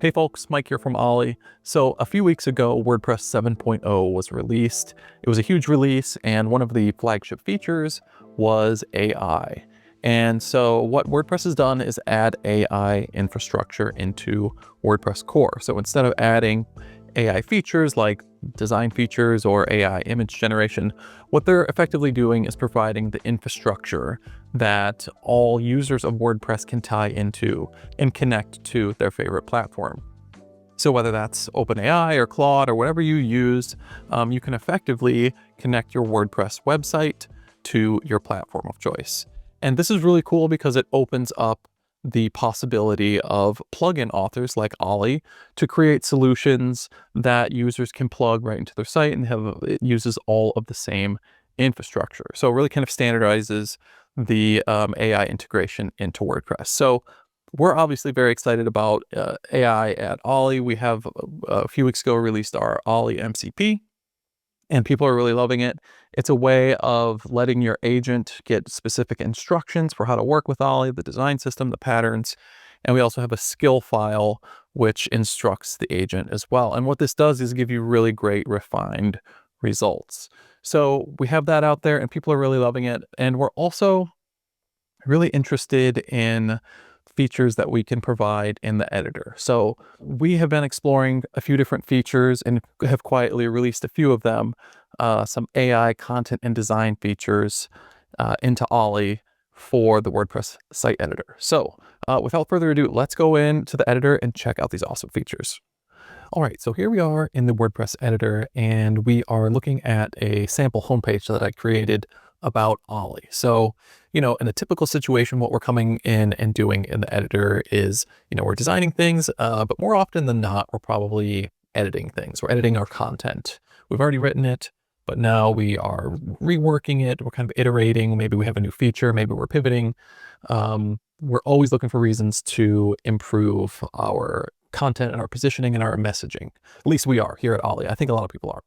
Hey folks, Mike here from Ollie. So a few weeks ago, WordPress 7.0 was released. It was a huge release, and one of the flagship features was AI. And so what WordPress has done is add AI infrastructure into WordPress core. So instead of adding AI features like design features or AI image generation, what they're effectively doing is providing the infrastructure that all users of WordPress can tie into and connect to their favorite platform. So whether that's OpenAI or Claude or whatever you use, you can effectively connect your WordPress website to your platform of choice. And this is really cool because it opens up the possibility of plugin authors like Ollie to create solutions that users can plug right into their site and it uses all of the same infrastructure. So it really kind of standardizes the AI integration into WordPress. So we're obviously very excited about AI at Ollie. We have a few weeks ago released our Ollie MCP, and people are really loving it. It's a way of letting your agent get specific instructions for how to work with Ollie, the design system, the patterns, and we also have a skill file which instructs the agent as well. And what this does is give you really great refined results. So we have that out there and people are really loving it. And we're also really interested in features that we can provide in the editor. So we have been exploring a few different features and have quietly released a few of them, some AI content and design features into Ollie for the WordPress site editor. So without further ado, let's go into the editor and check out these awesome features. All right, so here we are in the WordPress editor and we are looking at a sample homepage that I created about Ollie. So, in a typical situation, what we're coming in and doing in the editor is, we're designing things, but more often than not, we're probably editing things. We're editing our content. We've already written it, but now we are reworking it. We're kind of iterating. Maybe we have a new feature. Maybe we're pivoting. We're always looking for reasons to improve our content and our positioning and our messaging. At least we are here at Ollie. I think a lot of people are.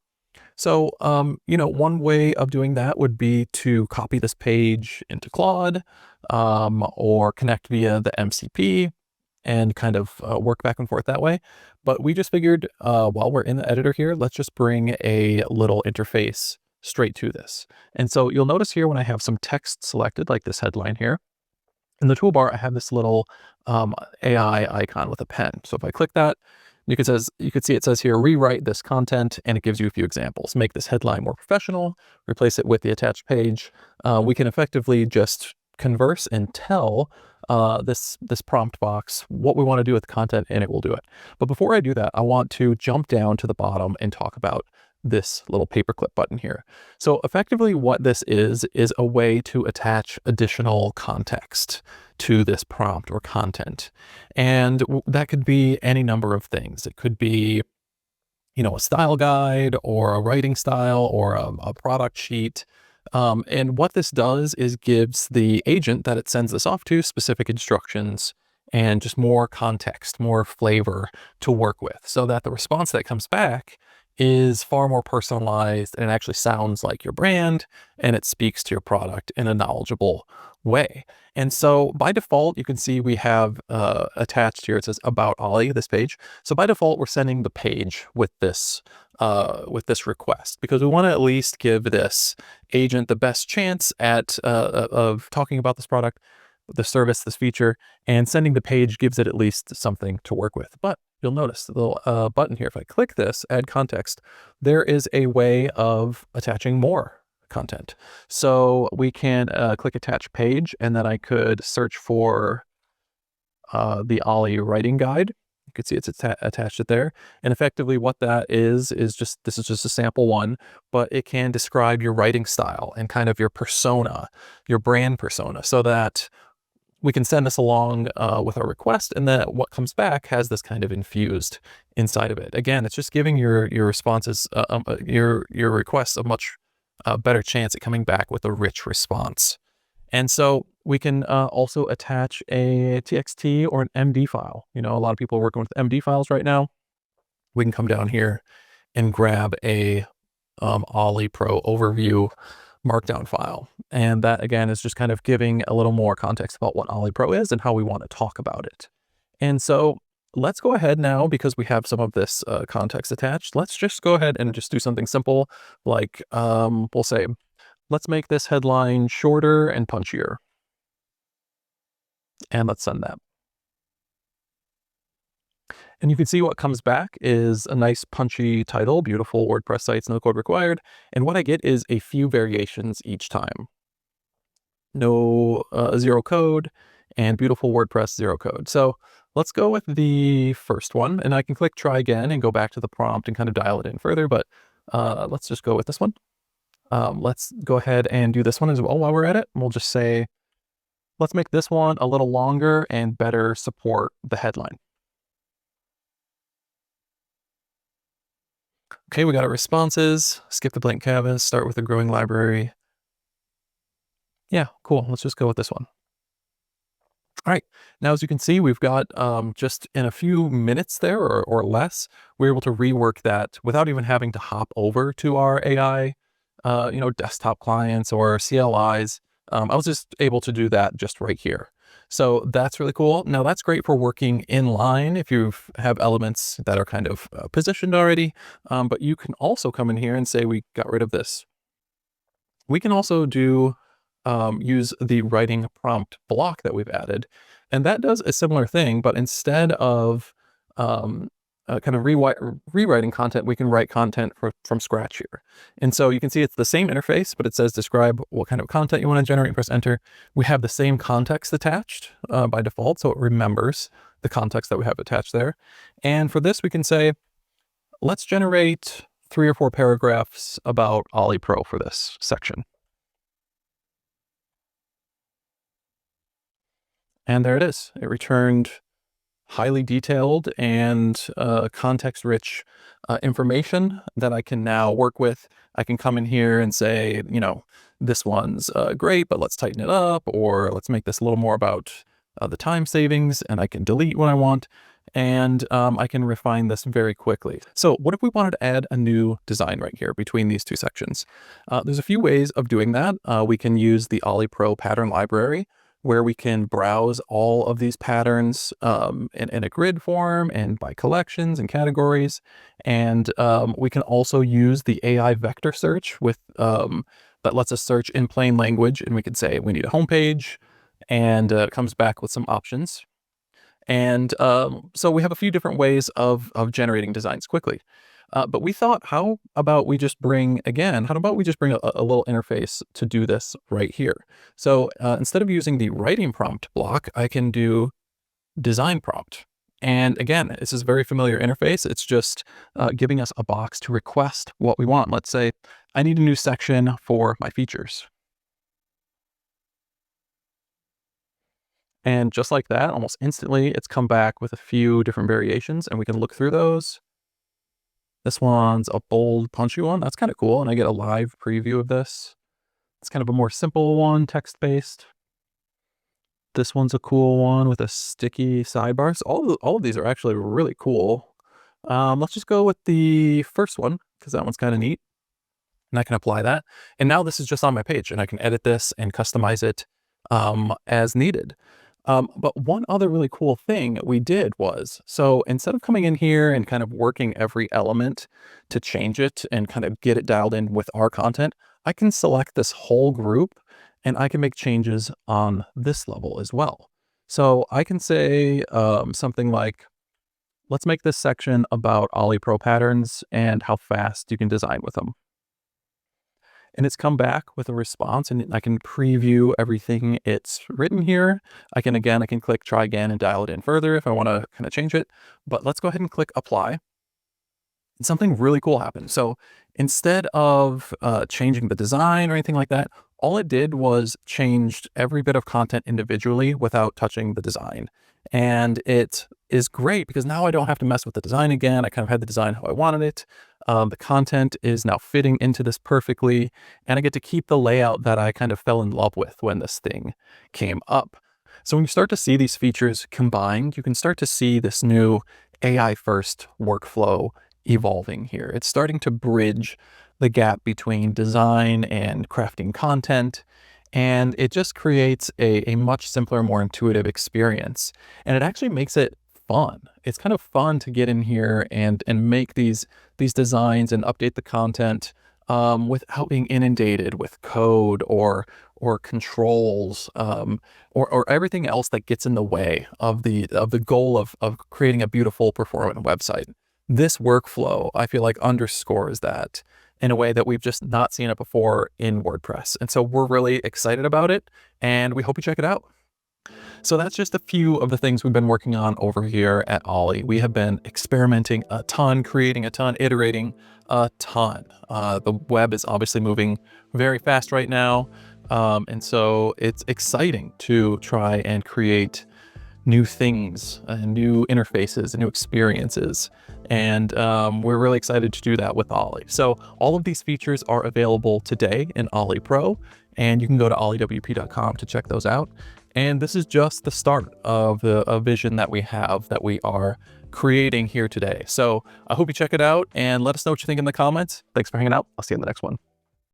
So, one way of doing that would be to copy this page into Claude or connect via the MCP and kind of work back and forth that way. But we just figured while we're in the editor here, let's just bring a little interface straight to this. And so you'll notice here when I have some text selected, like this headline here, in the toolbar, I have this little AI icon with a pen. So if I click that, you can see it says here, rewrite this content, and it gives you a few examples. Make this headline more professional, replace it with the attached page. We can effectively just converse and tell this prompt box what we want to do with the content, and it will do it. But before I do that, I want to jump down to the bottom and talk about this little paperclip button here. So effectively what this is a way to attach additional context to this prompt or content. And that could be any number of things. It could be, a style guide or a writing style or a product sheet. And what this does is gives the agent that it sends this off to specific instructions and just more context, more flavor to work with so that the response that comes back is far more personalized and it actually sounds like your brand and it speaks to your product in a knowledgeable way. And so by default, you can see we have attached here, it says about Ollie, this page. So by default, we're sending the page with this request because we want to at least give this agent the best chance at of talking about this product, the service, this feature, and sending the page gives it at least something to work with. But you'll notice the little button here. If I click this, add context, there is a way of attaching more content. So we can click attach page, and then I could search for the Ollie writing guide. You can see it's attached it there. And effectively what that is just, this is just a sample one, but it can describe your writing style and kind of your persona, your brand persona, so that we can send this along with our request, and then what comes back has this kind of infused inside of it. Again, it's just giving your responses, your requests a much better chance at coming back with a rich response. And so we can also attach a TXT or an MD file. A lot of people are working with MD files right now. We can come down here and grab a Ollie Pro overview markdown file. And that again is just kind of giving a little more context about what Ollie Pro is and how we want to talk about it. And so let's go ahead now, because we have some of this context attached. Let's just go ahead and just do something simple, like we'll say, let's make this headline shorter and punchier, and let's send that. And you can see what comes back is a nice punchy title, beautiful WordPress sites, no code required. And what I get is a few variations each time. No zero code, and beautiful WordPress zero code. So let's go with the first one, and I can click try again and go back to the prompt and kind of dial it in further, but let's just go with this one. Let's go ahead and do this one as well while we're at it. We'll just say, let's make this one a little longer and better support the headline. Okay, we got our responses, skip the blank canvas, start with a growing library. Yeah, cool. Let's just go with this one. All right, now as you can see, we've got just in a few minutes there or less, we're able to rework that without even having to hop over to our AI, desktop clients or CLIs. I was just able to do that just right here. So that's really cool. Now that's great for working in line if you have elements that are kind of positioned already, but you can also come in here and say, we got rid of this. We can also use the writing prompt block that we've added, and that does a similar thing, but instead of kind of rewriting content, we can write content from scratch here. And so you can see it's the same interface, but it says describe what kind of content you want to generate and press enter. We have the same context attached by default, so it remembers the context that we have attached there. And for this, we can say, let's generate 3 or 4 paragraphs about Ollie Pro for this section. And there it is. It returned highly detailed and context-rich information that I can now work with. I can come in here and say, this one's great, but let's tighten it up, or let's make this a little more about the time savings, and I can delete what I want, and I can refine this very quickly. So what if we wanted to add a new design right here between these two sections? There's a few ways of doing that. We can use the Ollie Pro pattern library, where we can browse all of these patterns in a grid form and by collections and categories. And we can also use the AI vector search with that lets us search in plain language. And we could say we need a homepage, and it comes back with some options. And so we have a few different ways of generating designs quickly. But we thought, how about we just bring a little interface to do this right here? So instead of using the writing prompt block, I can do design prompt. And again, this is a very familiar interface. It's just giving us a box to request what we want. Let's say I need a new section for my features. And just like that, almost instantly, it's come back with a few different variations, and we can look through those. This one's a bold, punchy one. That's kind of cool. And I get a live preview of this. It's kind of a more simple one, text-based. This one's a cool one with a sticky sidebar. So all of these are actually really cool. Let's just go with the first one, because that one's kind of neat. And I can apply that. And now this is just on my page, and I can edit this and customize it as needed. But one other really cool thing we did was, so instead of coming in here and kind of working every element to change it and kind of get it dialed in with our content, I can select this whole group and I can make changes on this level as well. So I can say something like, let's make this section about Ollie Pro patterns and how fast you can design with them. And it's come back with a response, and I can preview everything it's written here. I can click try again and dial it in further if I want to kind of change it. But let's go ahead and click apply. And something really cool happened. So instead of changing the design or anything like that, all it did was changed every bit of content individually without touching the design. And it is great because now I don't have to mess with the design again. I kind of had the design how I wanted it. The content is now fitting into this perfectly, and I get to keep the layout that I kind of fell in love with when this thing came up. So when you start to see these features combined, you can start to see this new AI first workflow evolving here. It's starting to bridge the gap between design and crafting content, and it just creates a much simpler, more intuitive experience. And it actually makes it fun. It's kind of fun to get in here and make these designs and update the content without being inundated with code or controls or everything else that gets in the way of the goal of creating a beautiful performant website. This workflow, I feel like, underscores that in a way that we've just not seen it before in WordPress. And so we're really excited about it, and we hope you check it out. So that's just a few of the things we've been working on over here at Ollie. We have been experimenting a ton, creating a ton, iterating a ton. The web is obviously moving very fast right now. And so it's exciting to try and create new things, new interfaces, and new experiences. And we're really excited to do that with Ollie. So all of these features are available today in Ollie Pro, and you can go to olliewp.com to check those out. And this is just the start of a vision that we have that we are creating here today. So I hope you check it out and let us know what you think in the comments. Thanks for hanging out. I'll see you in the next one.